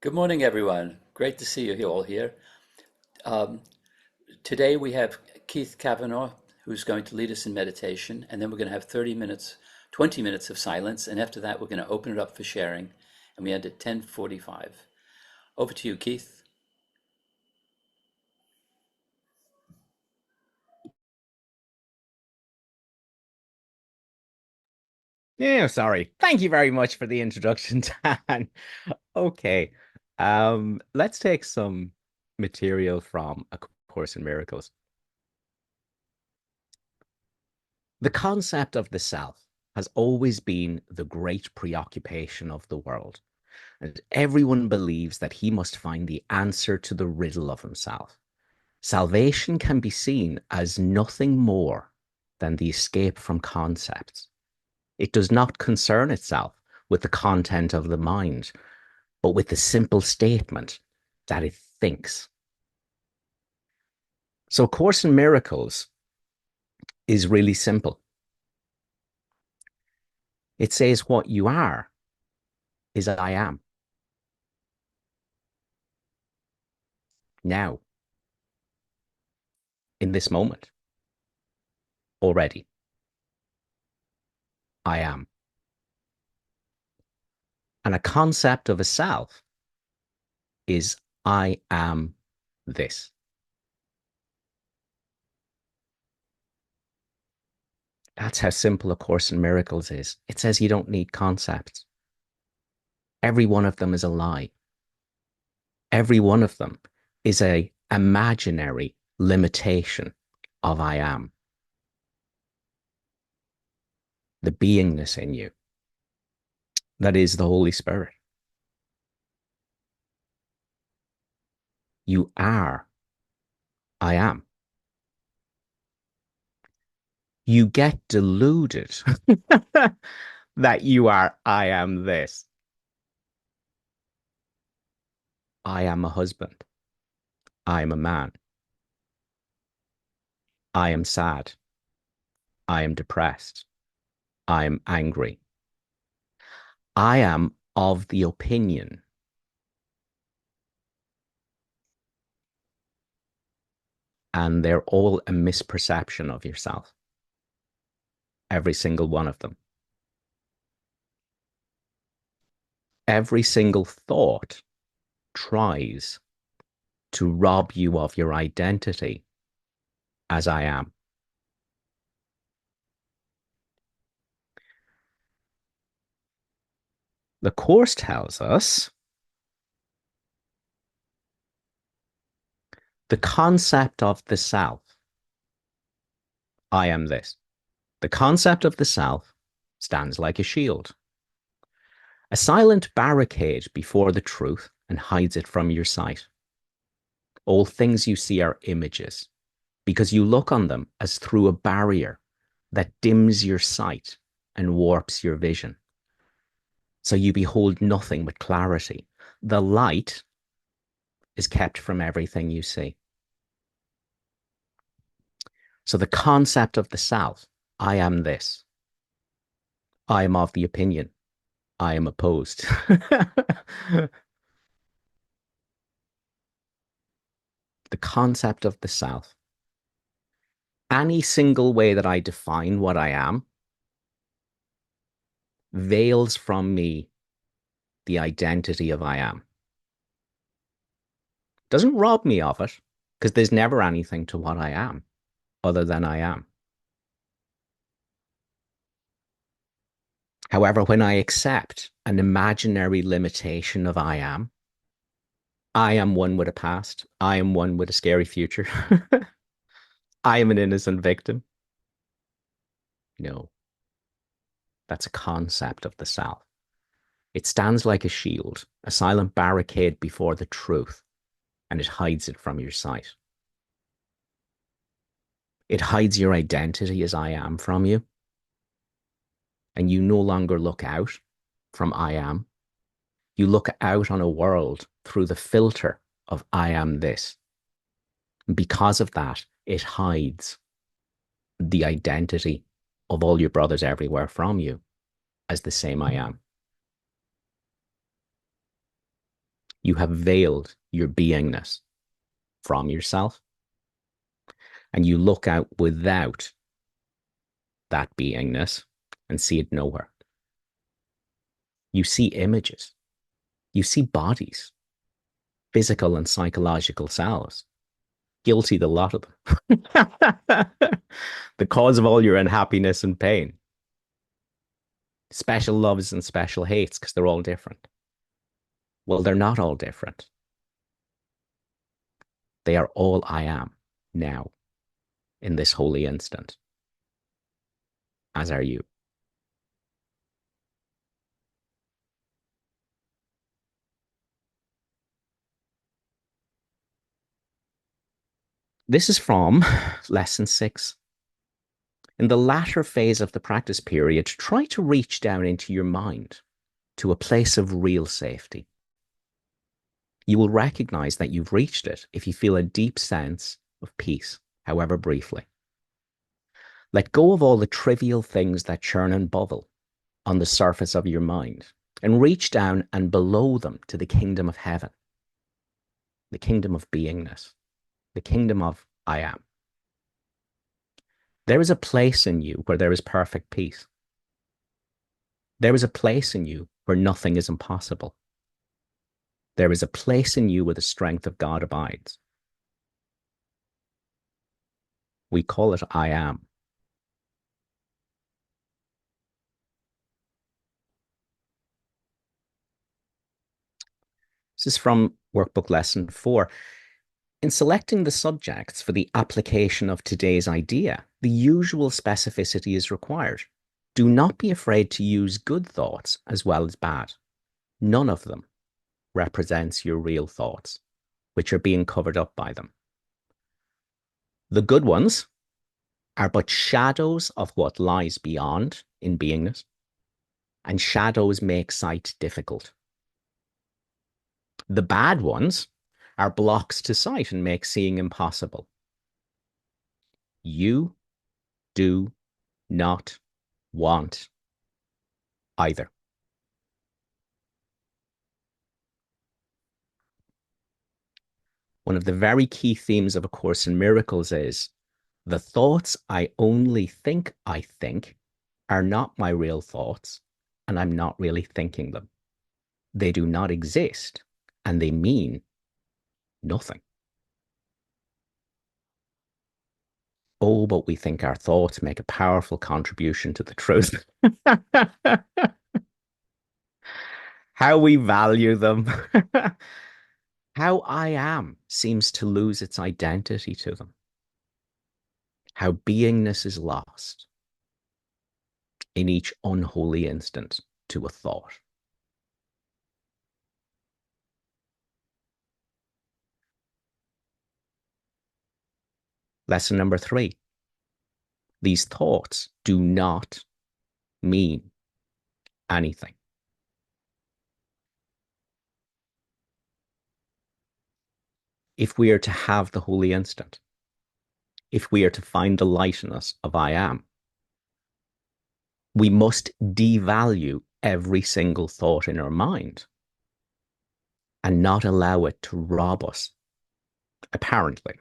Good morning, everyone. Great to see you all here. Um, Today we have Keith Kavanagh, who's going to lead us in meditation, and then we're going to have 30 minutes, 20 minutes of silence, and after that we're going to open it up for sharing, and we end at 10:45. Over to you, Keith. Yeah, sorry. Thank you very much for the introduction, Dan. Okay. Let's take some material from A Course in Miracles. The concept of the self has always been the great preoccupation of the world, and everyone believes that he must find the answer to the riddle of himself. Salvation can be seen as nothing more than the escape from concepts. It does not concern itself with the content of the mind, but with the simple statement that it thinks. So, A Course in Miracles is really simple. It says, what you are is I am. Now, in this moment, already, I am. And a concept of a self is I am this. That's how simple A Course in Miracles is. It says you don't need concepts. Every one of them is a lie. Every one of them is a imaginary limitation of I am, the beingness in you. That is the Holy Spirit. You are I am. You get deluded that you are I am this. I am a husband. I am a man. I am sad. I am depressed. I am angry. I am of the opinion. And they're all a misperception of yourself. Every single one of them. Every single thought tries to rob you of your identity as I am. The Course tells us the concept of the self. I am this. The concept of the self stands like a shield, a silent barricade before the truth and hides it from your sight. All things you see are images because you look on them as through a barrier that dims your sight and warps your vision. So you behold nothing but clarity. The light is kept from everything you see. So the concept of the self, I am this. I am of the opinion. I am opposed. The concept of the self. Any single way that I define what I am veils from me the identity of I am. Doesn't rob me of it, because there's never anything to what I am other than I am. However, when I accept an imaginary limitation of I am one with a past. I am one with a scary future. I am an innocent victim. No, that's a concept of the self. It stands like a shield, a silent barricade before the truth, and it hides it from your sight. It hides your identity as I am from you, and you no longer look out from I am. You look out on a world through the filter of I am this. And because of that, it hides the identity of all your brothers everywhere from you as the same I am. You have veiled your beingness from yourself, and you look out without that beingness and see it nowhere. You see images, you see bodies, physical and psychological selves. Guilty, the lot of them. The cause of all your unhappiness and pain. Special loves and special hates because they're all different. Well, they're not all different. They are all I am now in this holy instant, as are you. This is from lesson 6. In the latter phase of the practice period, try to reach down into your mind to a place of real safety. You will recognize that you've reached it if you feel a deep sense of peace, however briefly. Let go of all the trivial things that churn and bubble on the surface of your mind and reach down and below them to the kingdom of heaven, the kingdom of beingness, the kingdom of I am. There is a place in you where there is perfect peace. There is a place in you where nothing is impossible. There is a place in you where the strength of God abides. We call it I am. This is from workbook lesson 4. In selecting the subjects for the application of today's idea, the usual specificity is required. Do not be afraid to use good thoughts as well as bad. None of them represents your real thoughts, which are being covered up by them. The good ones are but shadows of what lies beyond in beingness, and shadows make sight difficult. The bad ones are blocks to sight and make seeing impossible. You do not want either. One of the very key themes of A Course in Miracles is the thoughts I only think I think are not my real thoughts, and I'm not really thinking them. They do not exist, and they mean nothing. Oh, but we think our thoughts make a powerful contribution to the truth. How we value them. How I am seems to lose its identity to them. How beingness is lost in each unholy instant to a thought. Lesson number 3. These thoughts do not mean anything. If we are to have the holy instant, if we are to find the lightness of I am, we must devalue every single thought in our mind and not allow it to rob us, apparently,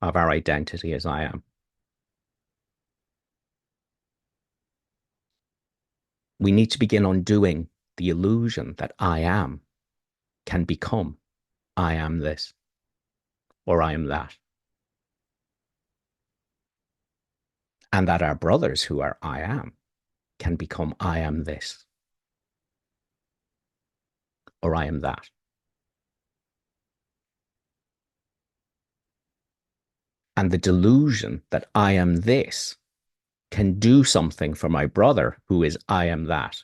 of our identity as I am. We need to begin undoing the illusion that I am can become I am this or I am that. And that our brothers who are I am can become I am this or I am that. And the delusion that I am this can do something for my brother who is I am that.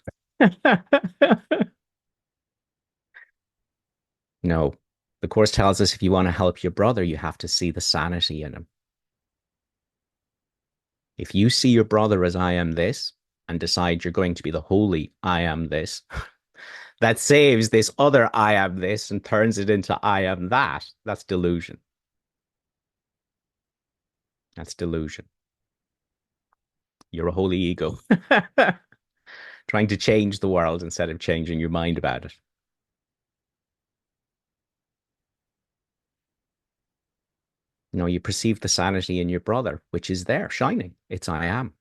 No, the Course tells us if you want to help your brother, you have to see the sanity in him. If you see your brother as I am this and decide you're going to be the holy I am this, that saves this other I am this and turns it into I am that. That's delusion. That's delusion. You're a holy ego trying to change the world instead of changing your mind about it. You perceive the sanity in your brother, which is there, shining. It's I am.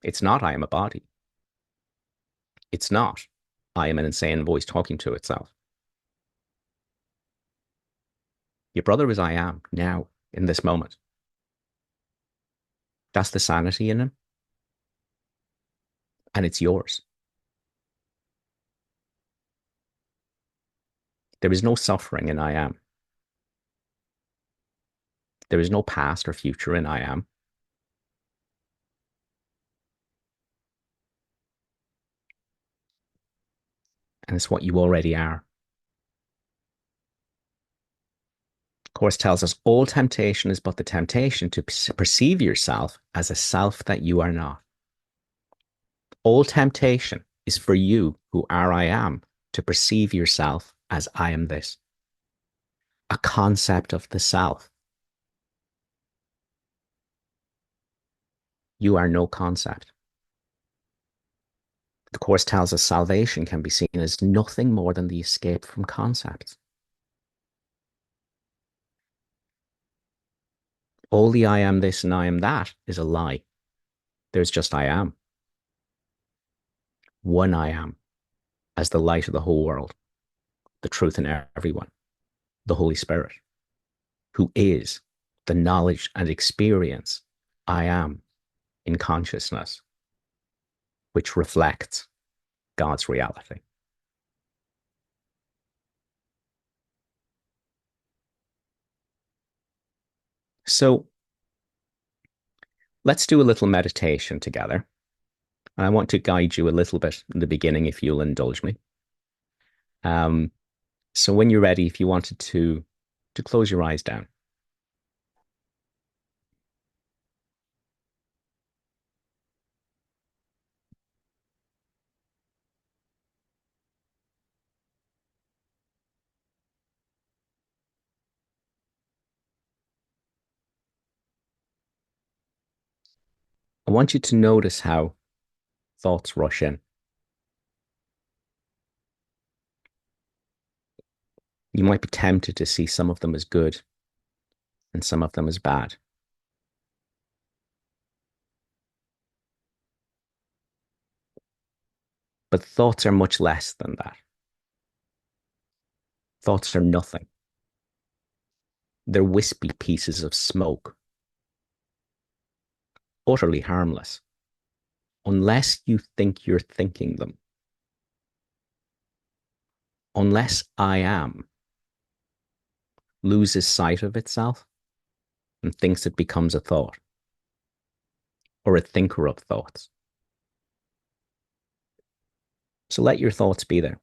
It's not I am a body. It's not I am an insane voice talking to itself. Your brother is I am now, in this moment. That's the sanity in him, and it's yours. There is no suffering in I am. There is no past or future in I am. And it's what you already are. Course tells us all temptation is but the temptation to perceive yourself as a self that you are not. All temptation is for you who are I am to perceive yourself as I am this, a concept of the self. You are no concept. The Course tells us salvation can be seen as nothing more than the escape from concepts. All the I am this and I am that is a lie. There's just I am. One I am as the light of the whole world, the truth in everyone, the Holy Spirit, who is the knowledge and experience I am in consciousness, which reflects God's reality. So let's do a little meditation together. I want to guide you a little bit in the beginning, if you'll indulge me. Um, so when you're ready, if you wanted to close your eyes down. I want you to notice how thoughts rush in. You might be tempted to see some of them as good and some of them as bad. But thoughts are much less than that. Thoughts are nothing. They're wispy pieces of smoke, utterly harmless, unless you think you're thinking them. Unless I am loses sight of itself and thinks it becomes a thought or a thinker of thoughts. So let your thoughts be there.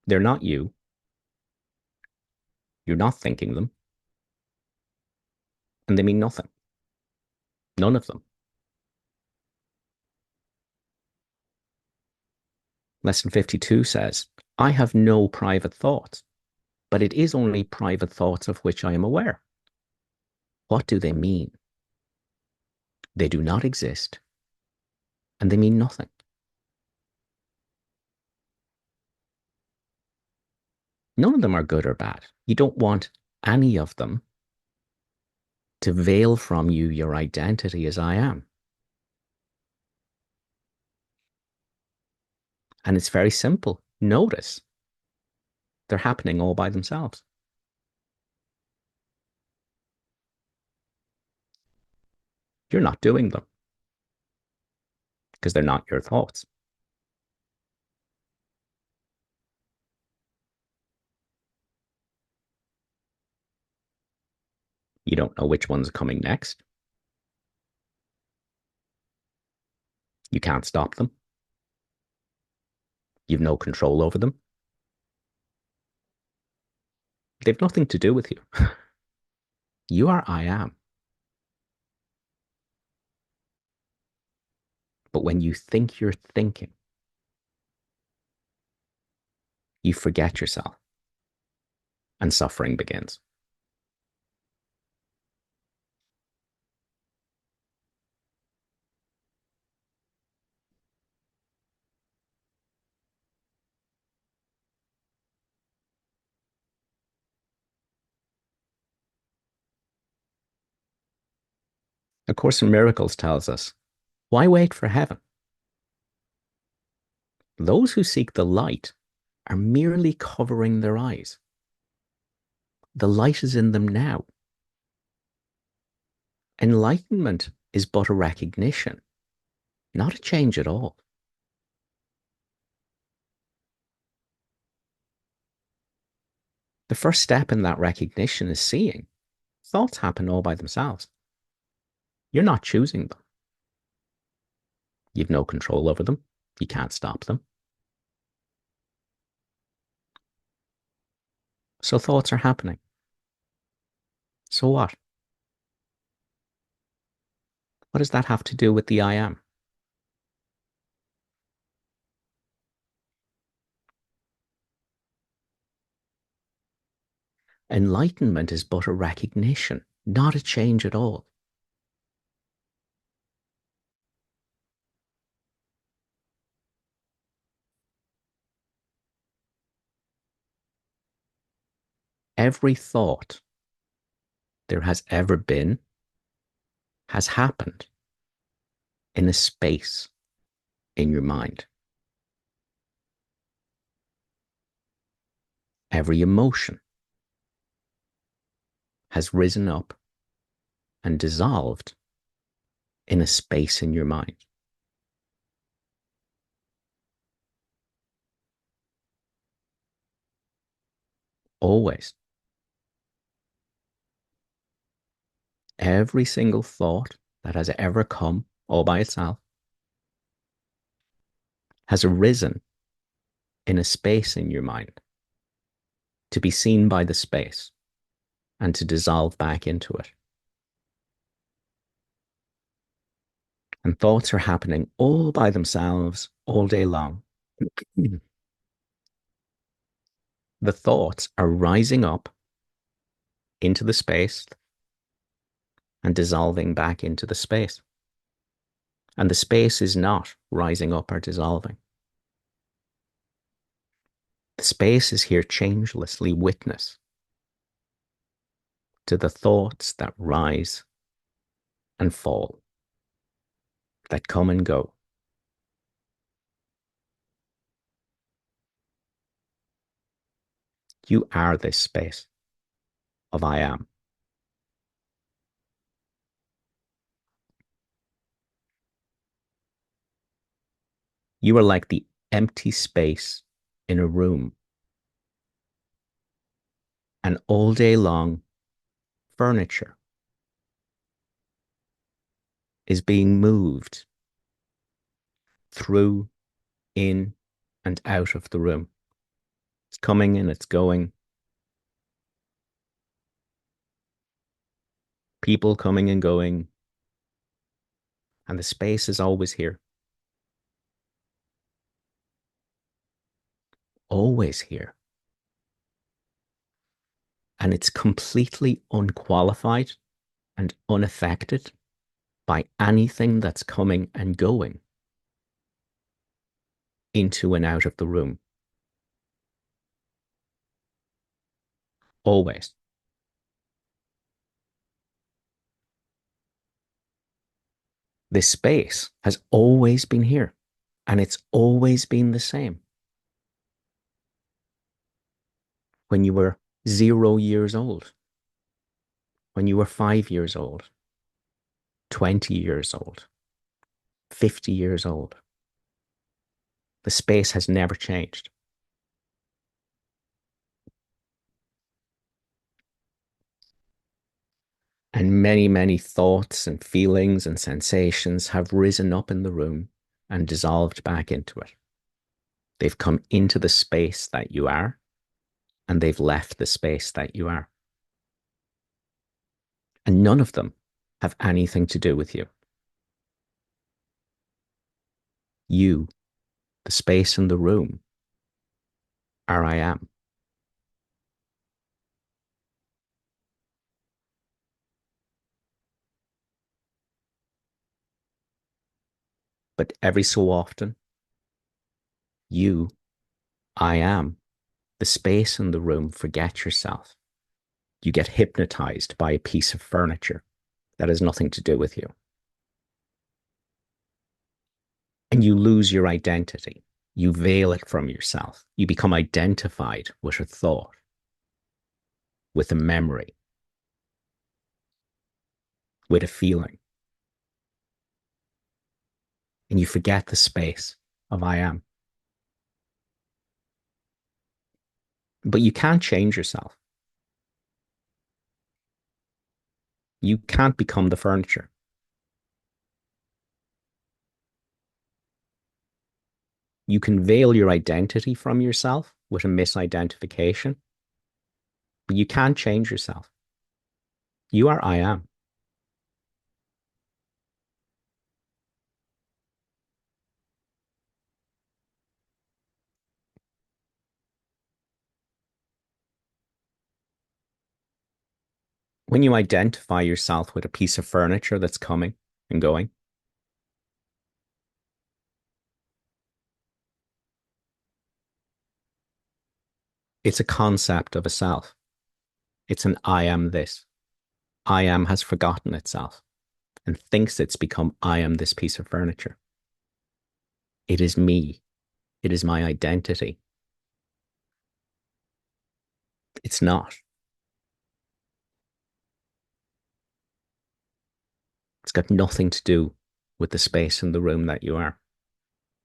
They're not you. You're not thinking them. And they mean nothing. None of them. Lesson 52 says, I have no private thoughts, but it is only private thoughts of which I am aware. What do they mean? They do not exist, and they mean nothing. None of them are good or bad. You don't want any of them to veil from you your identity as I am. And it's very simple. Notice they're happening all by themselves. You're not doing them because they're not your thoughts. You don't know which one's coming next. You can't stop them. You've no control over them. They've nothing to do with you. You are I am. But when you think you're thinking, you forget yourself and suffering begins. A Course in Miracles tells us, why wait for heaven? Those who seek the light are merely covering their eyes. The light is in them now. Enlightenment is but a recognition, not a change at all. The first step in that recognition is seeing. Thoughts happen all by themselves. You're not choosing them. You've no control over them. You can't stop them. So thoughts are happening. So what? What does that have to do with the I am? Enlightenment is but a recognition, not a change at all. Every thought there has ever been has happened in a space in your mind. Every emotion has risen up and dissolved in a space in your mind. Always. Every single thought that has ever come all by itself has arisen in a space in your mind to be seen by the space and to dissolve back into it. And thoughts are happening all by themselves all day long. The thoughts are rising up into the space and dissolving back into the space. And the space is not rising up or dissolving. The space is here changelessly witness to the thoughts that rise and fall, that come and go. You are this space of I am. You are like the empty space in a room. And all day long, furniture is being moved through, in, and out of the room. It's coming and it's going. People coming and going. And the space is always here. Always here. And it's completely unqualified and unaffected by anything that's coming and going into and out of the room. Always. This space has always been here, and it's always been the same. When you were 0 years old, when you were 5 years old, 20 years old, 50 years old, the space has never changed. And many, many thoughts and feelings and sensations have risen up in the room and dissolved back into it. They've come into the space that you are, and they've left the space that you are. And none of them have anything to do with you. You, the space in the room, are I am. But every so often, you, I am, the space in the room, forget yourself. You get hypnotized by a piece of furniture. that has nothing to do with you. And you lose your identity. You veil it from yourself. You become identified with a thought, with a memory, with a feeling. And you forget the space of I am. But you can't change yourself. You can't become the furniture. You can veil your identity from yourself with a misidentification, but you can't change yourself. You are I am. When you identify yourself with a piece of furniture that's coming and going, it's a concept of a self. It's an I am this. I am has forgotten itself and thinks it's become I am this piece of furniture. It is me. It is my identity. It's not. It's got nothing to do with the space in the room that you are,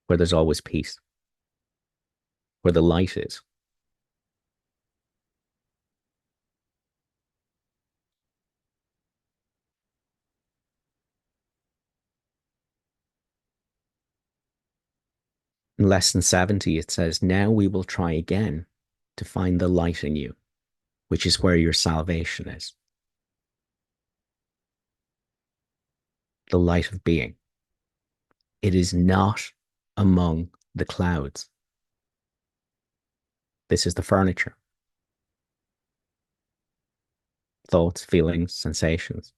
where there's always peace, where the light is. In lesson 70, it says, now we will try again to find the light in you, which is where your salvation is. The light of being. It is not among the clouds. This is the furniture. Thoughts, feelings, sensations.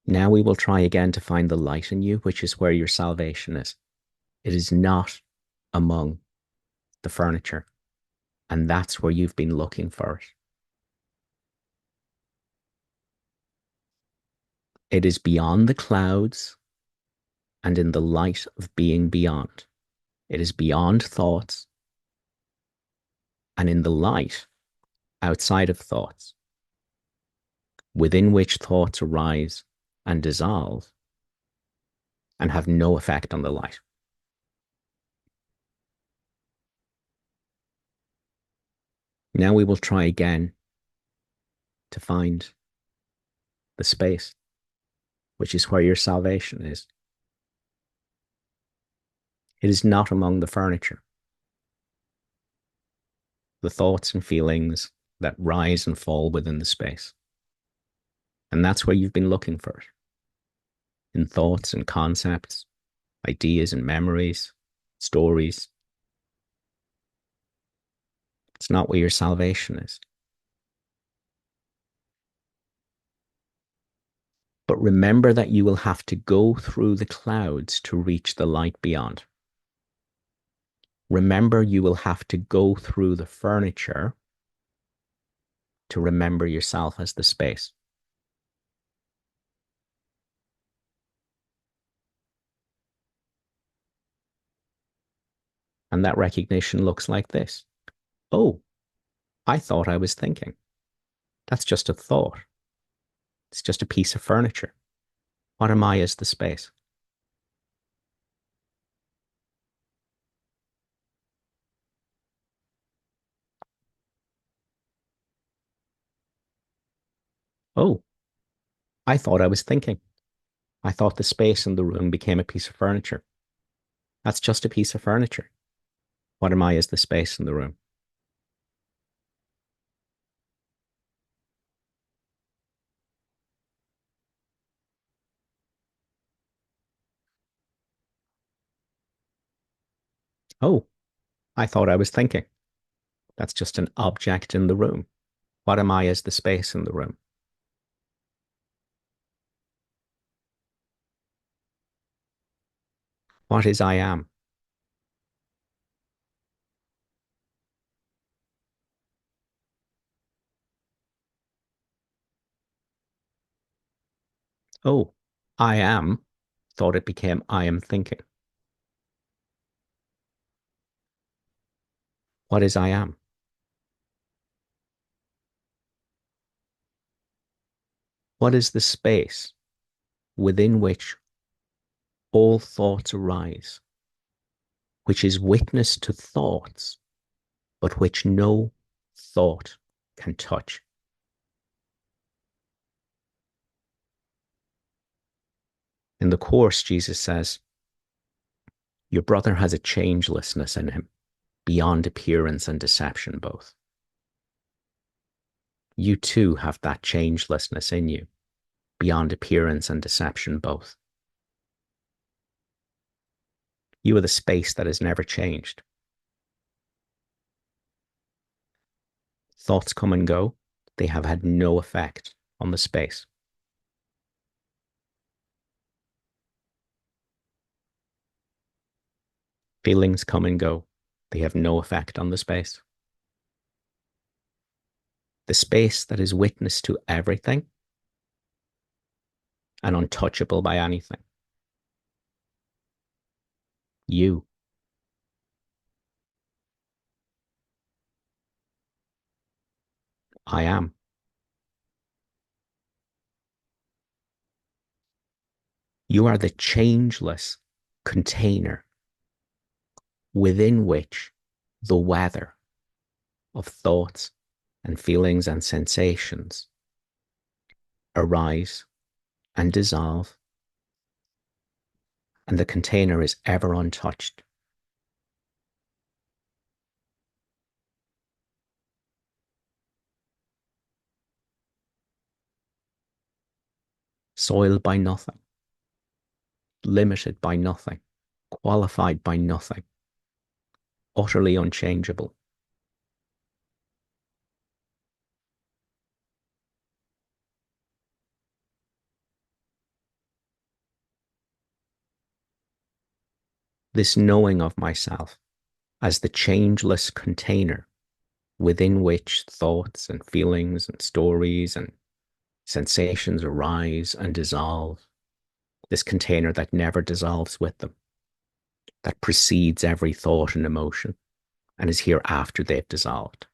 Now we will try again to find the light in you, which is where your salvation is. It is not among the furniture. And that's where you've been looking for it. It is beyond the clouds and in the light of being beyond. It is beyond thoughts and in the light outside of thoughts, within which thoughts arise and dissolve and have no effect on the light. Now we will try again to find the space, which is where your salvation is. It is not among the furniture, the thoughts and feelings that rise and fall within the space. And that's where you've been looking for it, in thoughts and concepts, ideas and memories, stories. It's not where your salvation is. But remember that you will have to go through the clouds to reach the light beyond. Remember, you will have to go through the furniture to remember yourself as the space. And that recognition looks like this. Oh, I thought I was thinking. That's just a thought. It's just a piece of furniture. What am I as the space? Oh, I thought I was thinking. I thought the space in the room became a piece of furniture. That's just a piece of furniture. What am I as the space in the room? Oh, I thought I was thinking. That's just an object in the room. What am I as the space in the room? What is I am? Oh, I am thought it became I am thinking. What is I am? What is the space within which all thoughts arise, which is witness to thoughts, but which no thought can touch? In the Course, Jesus says, your brother has a changelessness in him, beyond appearance and deception both. You too have that changelessness in you, beyond appearance and deception both. You are the space that has never changed. Thoughts come and go. They have had no effect on the space. Feelings come and go. They have no effect on the space. The space that is witness to everything and untouchable by anything. You. I am. You are the changeless container within which the weather of thoughts and feelings and sensations arise and dissolve, and the container is ever untouched. Soiled by nothing, limited by nothing, qualified by nothing, utterly unchangeable. This knowing of myself as the changeless container within which thoughts and feelings and stories and sensations arise and dissolve, this container that never dissolves with them, that precedes every thought and emotion and is here after they've dissolved,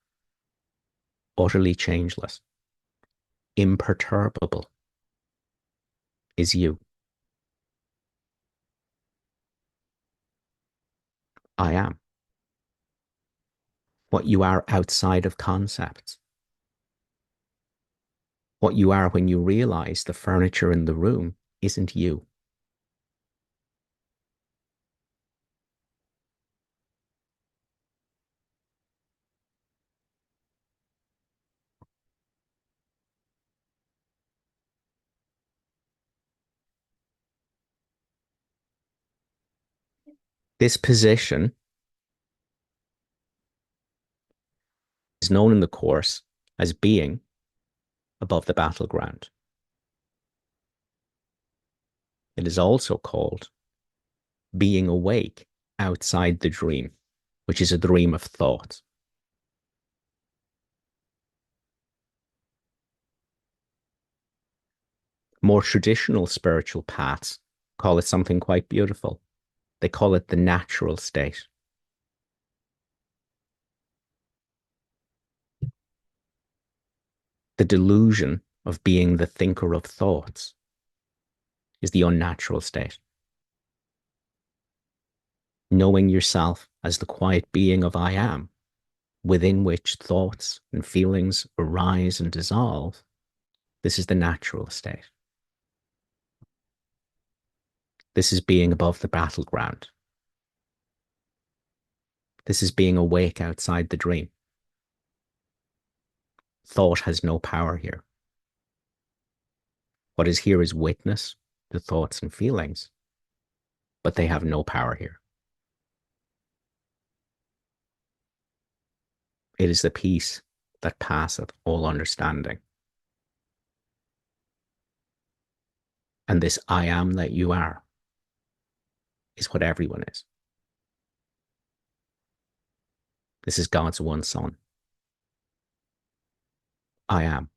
utterly changeless, imperturbable, is you. I am. What you are outside of concepts. What you are when you realize the furniture in the room isn't you. This position is known in the Course as being above the battleground. It is also called being awake outside the dream, which is a dream of thought. More traditional spiritual paths call it something quite beautiful. They call it the natural state. The delusion of being the thinker of thoughts is the unnatural state. Knowing yourself as the quiet being of I am, within which thoughts and feelings arise and dissolve, this is the natural state. This is being above the battleground. This is being awake outside the dream. Thought has no power here. What is here is witness to thoughts and feelings, but they have no power here. It is the peace that passeth all understanding. And this I am that you are is what everyone is. This is God's one Son. I am.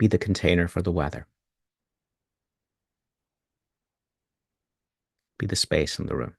Be the container for the weather. Be the space in the room.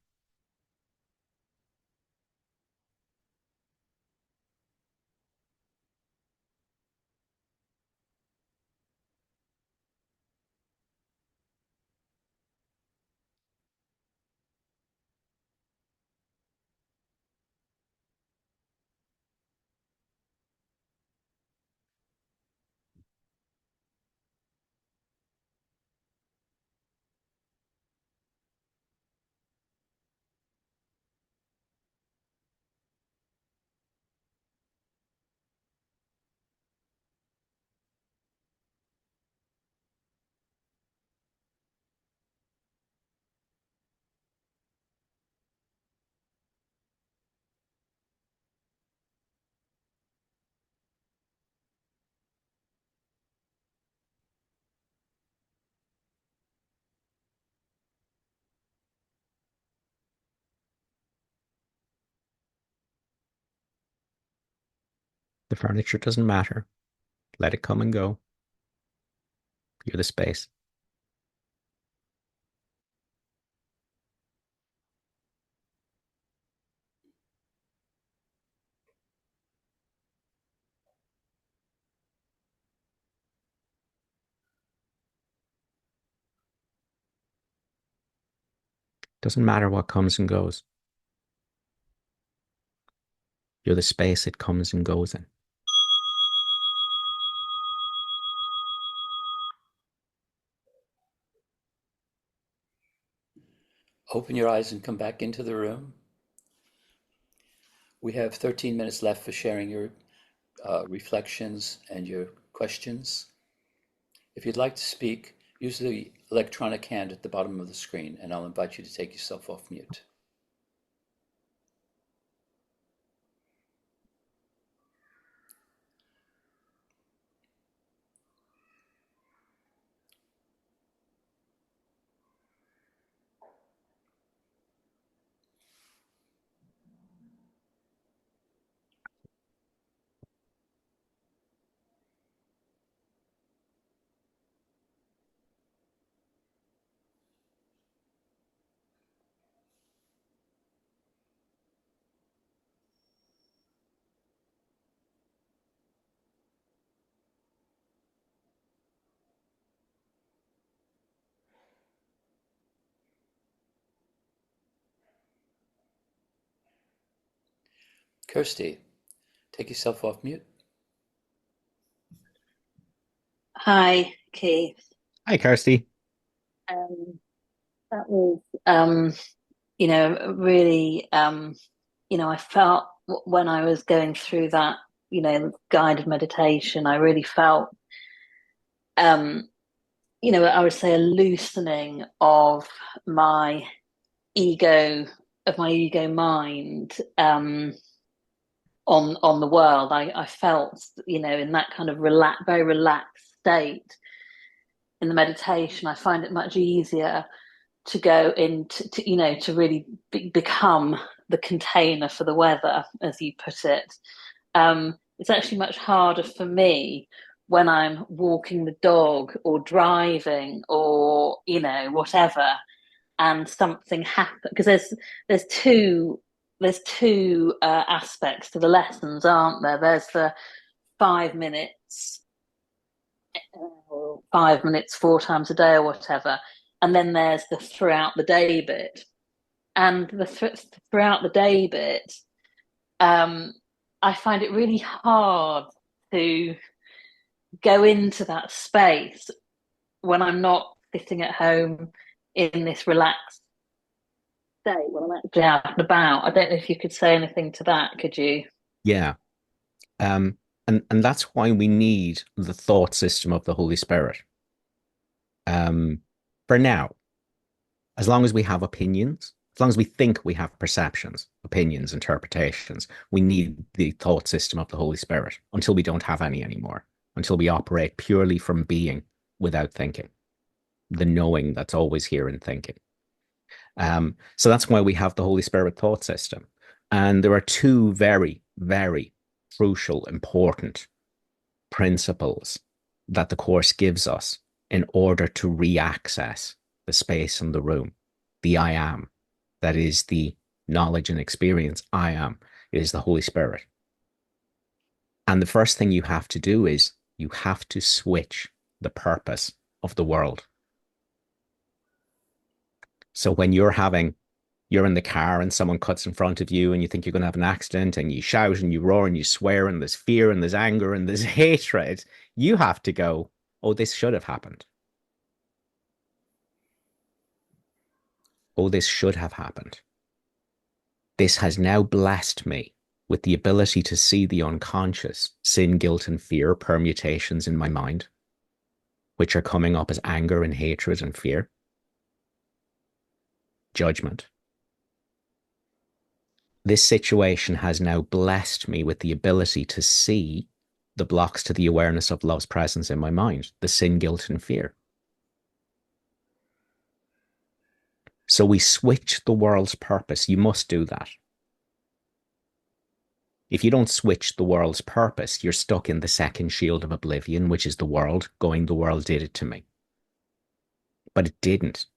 The furniture doesn't matter. Let it come and go. You're the space. Doesn't matter what comes and goes. You're the space it comes and goes in. Open your eyes and come back into the room. We have 13 minutes left for sharing your reflections and your questions. If you'd like to speak, use the electronic hand at the bottom of the screen, and I'll invite you to take yourself off mute. Kirsty, take yourself off mute. Hi, Keith. Hi, Kirsty. Um, that was, really, I felt when I was going through that, guided meditation, I really felt, um, I would say a loosening my ego, of my ego mind, on the world. I felt, in that kind of very relaxed state in the meditation. I find it much easier to go into to really become the container for the weather, as you put it. It's actually much harder for me when I'm walking the dog or driving or whatever, and something happens, because there's two aspects to the lessons, aren't there? There's the 5 minutes, 5 minutes 4 times a day or whatever, and then there's the throughout the day bit. And the throughout the day bit, um, I find it really hard to go into that space when I'm not sitting at home in this relaxed state, when I'm actually out and about. I don't know if you could say anything to that, could you? Yeah. And that's why we need the thought system of the Holy Spirit. For now, as long as we have opinions, as long as we think we have perceptions, opinions, interpretations, we need the thought system of the Holy Spirit until we don't have any anymore, until we operate purely from being without thinking, the knowing that's always here in thinking. So that's why we have the Holy Spirit thought system. And there are two very, very crucial, important principles that the Course gives us in order to re-access the space and the room, the I am, that is the knowledge and experience I am. It is the Holy Spirit. And the first thing you have to do is you have to switch the purpose of the world. So when you're in the car and someone cuts in front of you and you think you're going to have an accident and you shout and you roar and you swear and there's fear and there's anger and there's hatred, you have to go, oh, this should have happened. Oh, this should have happened. This has now blessed me with the ability to see the unconscious sin, guilt, and fear permutations in my mind, which are coming up as anger and hatred and fear, judgment. This situation has now blessed me with the ability to see the blocks to the awareness of love's presence in my mind, the sin, guilt, and fear. So we switch the world's purpose. You must do that. If you don't switch the world's purpose, you're stuck in the second shield of oblivion, which is the world going, the world did it to me. But it didn't.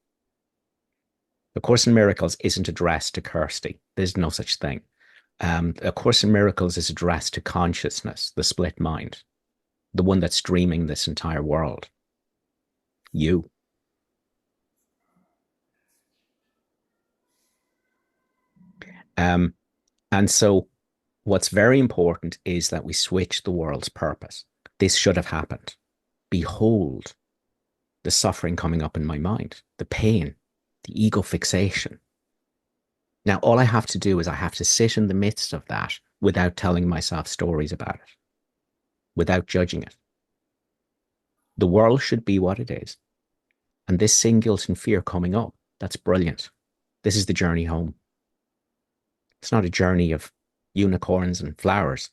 A Course in Miracles isn't addressed to Kirsty. There's no such thing. A Course in Miracles is addressed to consciousness, the split mind, the one that's dreaming this entire world. You. And so what's very important is that we switch the world's purpose. This should have happened. Behold the suffering coming up in my mind, the pain, the ego fixation. Now, all I have to do is I have to sit in the midst of that without telling myself stories about it, without judging it. The world should be what it is. And this sin, guilt, and fear coming up, that's brilliant. This is the journey home. It's not a journey of unicorns and flowers.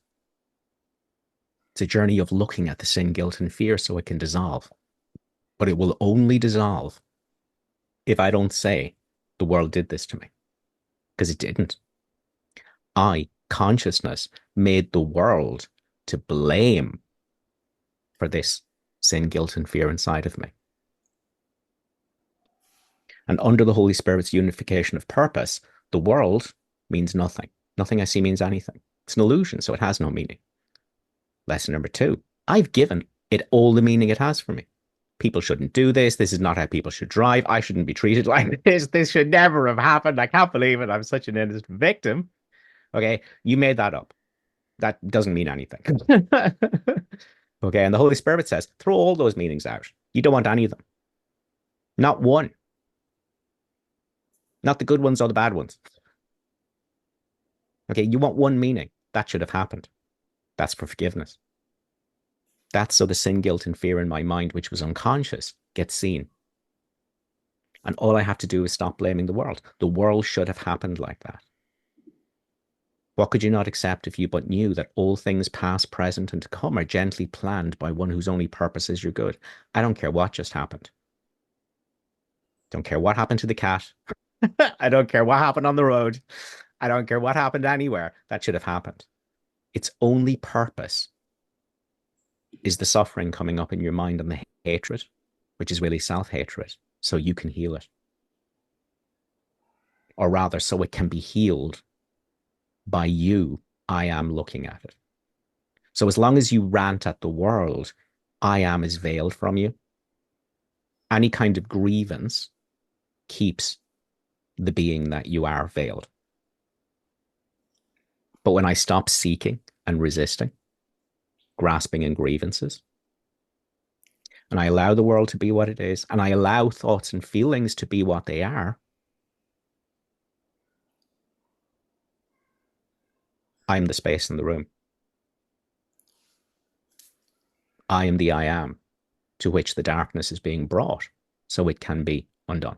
It's a journey of looking at the sin, guilt, and fear so it can dissolve. But it will only dissolve if I don't say, the world did this to me. Because it didn't. I, consciousness, made the world to blame for this sin, guilt, and fear inside of me. And under the Holy Spirit's unification of purpose, the world means nothing. Nothing I see means anything. It's an illusion, so it has no meaning. Lesson number 2, I've given it all the meaning it has for me. People shouldn't do this. This is not how people should drive. I shouldn't be treated like this. This should never have happened. I can't believe it. I'm such an innocent victim. Okay, you made that up. That doesn't mean anything. Okay, and the Holy Spirit says, throw all those meanings out. You don't want any of them. Not one. Not the good ones or the bad ones. Okay, you want one meaning. That should have happened. That's for forgiveness. That's so the sin, guilt, and fear in my mind, which was unconscious, gets seen. And all I have to do is stop blaming the world. The world should have happened like that. What could you not accept if you but knew that all things past, present, and to come are gently planned by one whose only purpose is your good? I don't care what just happened. Don't care what happened to the cat. I don't care what happened on the road. I don't care what happened anywhere. That should have happened. Its only purpose is the suffering coming up in your mind and the hatred, which is really self-hatred, so you can heal it. Or rather, so it can be healed by you, I am looking at it. So as long as you rant at the world, I am is veiled from you. Any kind of grievance keeps the being that you are veiled. But when I stop seeking and resisting, grasping in grievances, and I allow the world to be what it is, and I allow thoughts and feelings to be what they are, I'm the space in the room. I am the I am to which the darkness is being brought so it can be undone.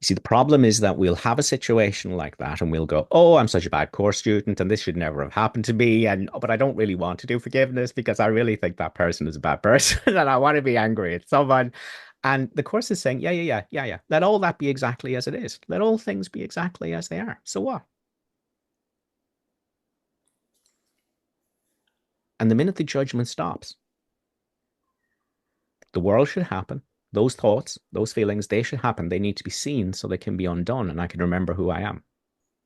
You see, the problem is that we'll have a situation like that and we'll go, oh, I'm such a bad course student and this should never have happened to me. But I don't really want to do forgiveness because I really think that person is a bad person and I want to be angry at someone. And the course is saying, yeah. Let all that be exactly as it is. Let all things be exactly as they are. So what? And the minute the judgment stops, the world should happen. Those thoughts, those feelings, they should happen. They need to be seen so they can be undone. And I can remember who I am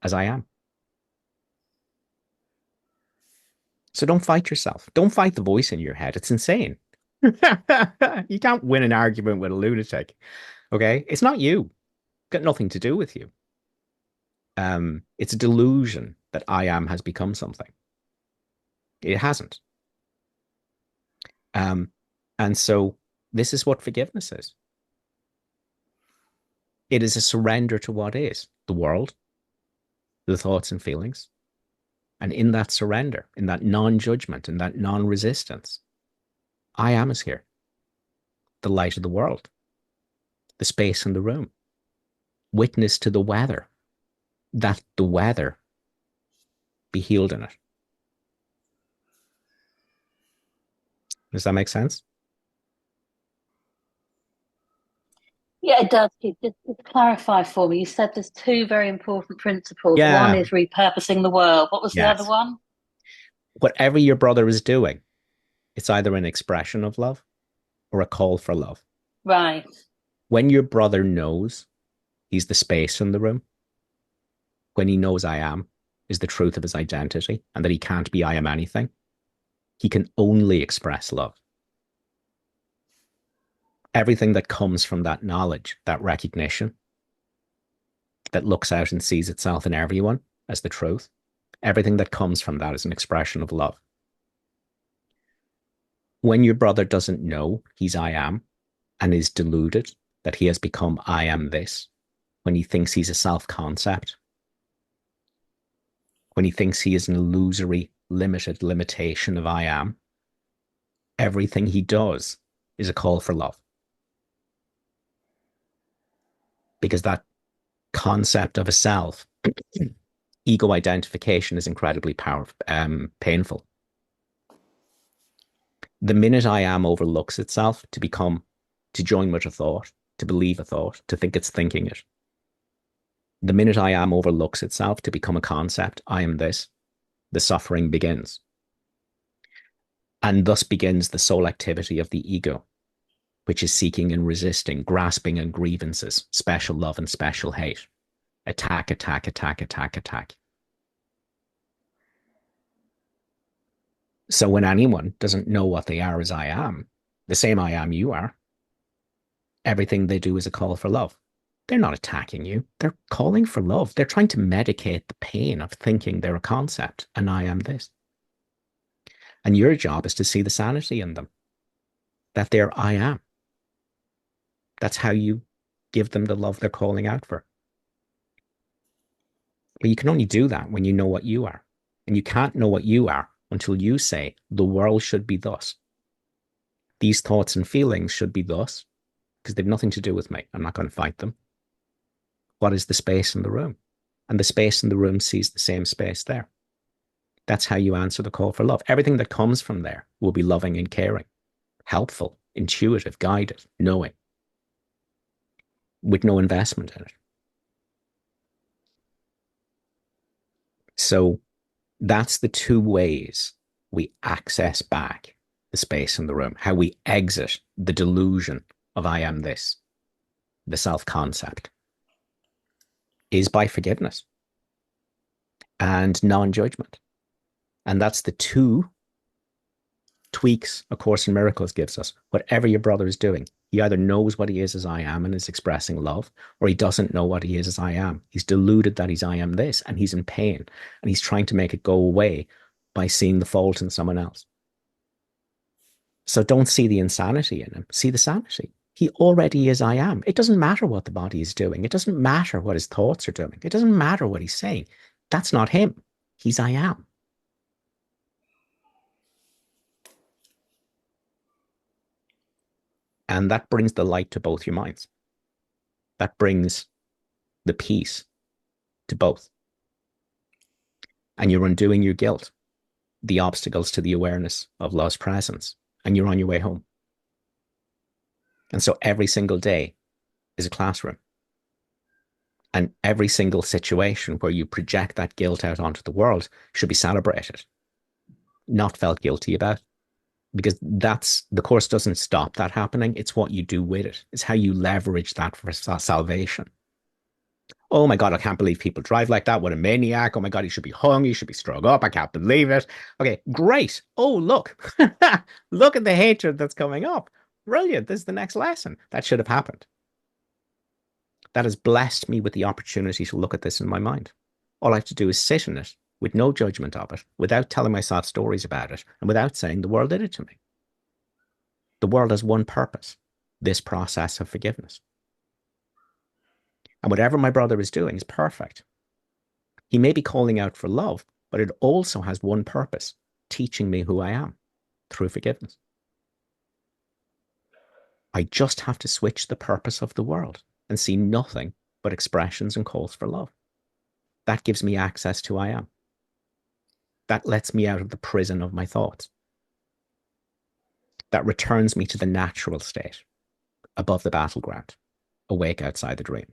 as I am. So don't fight yourself. Don't fight the voice in your head. It's insane. You can't win an argument with a lunatic. Okay. It's not you. Got nothing to do with you. It's a delusion that I am has become something. It hasn't. And so this is what forgiveness is. It is a surrender to what is the world, the thoughts and feelings. And in that surrender, in that non-judgment, in that non-resistance, I am is here. The light of the world, the space in the room, witness to the weather, that the weather be healed in it. Does that make sense? Yeah, it does. Just clarify for me. You said there's two very important principles. One Yeah. is repurposing the world. What was the other Yes. one? Whatever your brother is doing, it's either an expression of love or a call for love. Right. When your brother knows he's the space in the room, when he knows I am is the truth of his identity and that he can't be I am anything, he can only express love. Everything that comes from that knowledge, that recognition, that looks out and sees itself in everyone as the truth, everything that comes from that is an expression of love. When your brother doesn't know he's I am and is deluded that he has become I am this, when he thinks he's a self-concept, when he thinks he is an illusory, limited limitation of I am, everything he does is a call for love. Because that concept of a self, ego identification is incredibly powerful, painful. The minute I am overlooks itself to join with a thought, to believe a thought, to think it's thinking it. The minute I am overlooks itself to become a concept, I am this, the suffering begins. And thus begins the soul activity of the ego, which is seeking and resisting, grasping and grievances, special love and special hate. Attack, attack, attack, attack, attack. So when anyone doesn't know what they are as I am, the same I am you are, everything they do is a call for love. They're not attacking you. They're calling for love. They're trying to medicate the pain of thinking they're a concept and I am this. And your job is to see the sanity in them, that they're I am. That's how you give them the love they're calling out for. But you can only do that when you know what you are. And you can't know what you are until you say, the world should be thus. These thoughts and feelings should be thus, because they've nothing to do with me. I'm not going to fight them. What is the space in the room? And the space in the room sees the same space there. That's how you answer the call for love. Everything that comes from there will be loving and caring, helpful, intuitive, guided, knowing, with no investment in it. So that's the two ways we access back the space in the room, how we exit the delusion of I am this, the self-concept, is by forgiveness and non-judgment. And that's the two tweaks A Course in Miracles gives us. Whatever your brother is doing, he either knows what he is as I am and is expressing love, or he doesn't know what he is as I am. He's deluded that he's I am this, and he's in pain, and he's trying to make it go away by seeing the fault in someone else. So don't see the insanity in him. See the sanity. He already is I am. It doesn't matter what the body is doing. It doesn't matter what his thoughts are doing. It doesn't matter what he's saying. That's not him. He's I am. And that brings the light to both your minds. That brings the peace to both. And you're undoing your guilt, the obstacles to the awareness of love's presence, and you're on your way home. And so every single day is a classroom. And every single situation where you project that guilt out onto the world should be celebrated. not felt guilty about, because that's the course doesn't stop that happening. It's what you do with it. It's how you leverage that for salvation. Oh my God, I can't believe people drive like that. What a maniac. Oh my God, he should be hung. He should be strung up. I can't believe it. Okay, great. Oh, look. Look at the hatred that's coming up. Brilliant. This is the next lesson. That should have happened. That has blessed me with the opportunity to look at this in my mind. All I have to do is sit in it with no judgment of it, without telling myself stories about it, and without saying the world did it to me. The world has one purpose, this process of forgiveness. And whatever my brother is doing is perfect. He may be calling out for love, but it also has one purpose, teaching me who I am through forgiveness. I just have to switch the purpose of the world and see nothing but expressions and calls for love. That gives me access to who I am. That lets me out of the prison of my thoughts. That returns me to the natural state, above the battleground, awake outside the dream.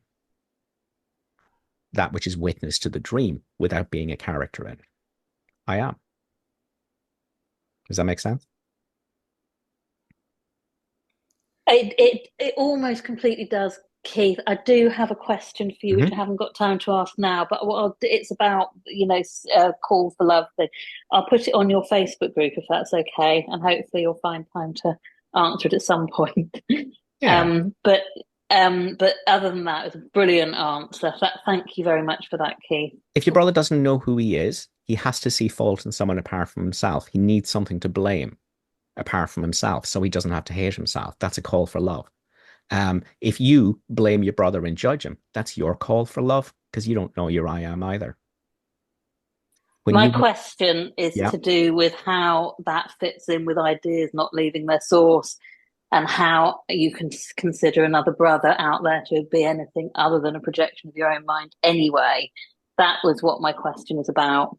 That which is witness to the dream without being a character in it. I am. Does that make sense? It almost completely does, Keith. I do have a question for you, which I haven't got time to ask now, but it's about, call for love thing. I'll put it on your Facebook group if that's okay, and hopefully you'll find time to answer it at some point. Yeah. But other than that, it was a brilliant answer. Thank you very much for that, Keith. If your brother doesn't know who he is, he has to see fault in someone apart from himself. He needs something to blame apart from himself, so he doesn't have to hate himself. That's a call for love. If you blame your brother and judge him, that's your call for love, because you don't know your I am either. My question is to do with how that fits in with ideas not leaving their source, and how you can consider another brother out there to be anything other than a projection of your own mind anyway. That was what my question is about.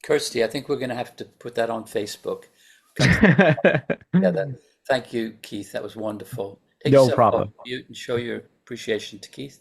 Kirsty, I think we're going to have to put that on Facebook. Together. Thank you, Keith. That was wonderful. Take No yourself off problem. mute and show your appreciation to Keith.